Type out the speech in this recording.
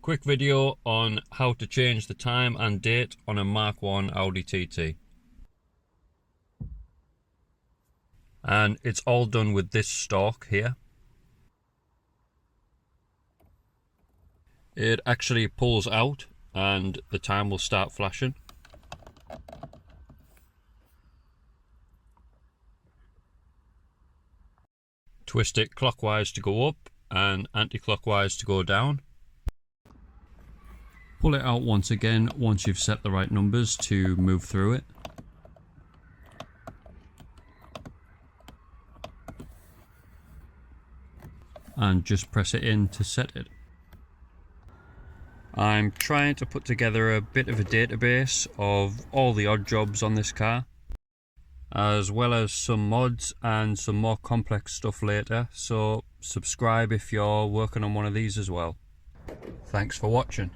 Quick video on how to change the time and date on a Mk1 Audi TT. And it's all done with this stalk here. It actually pulls out and the time will start flashing. Twist it clockwise to go up and anti-clockwise to go down. Pull it out once again once you've set the right numbers to move through it. And just press it in to set it. I'm trying to put together a bit of a database of all the odd jobs on this car, as well as some mods and some more complex stuff later, so subscribe if you're working on one of these as well. Thanks for watching.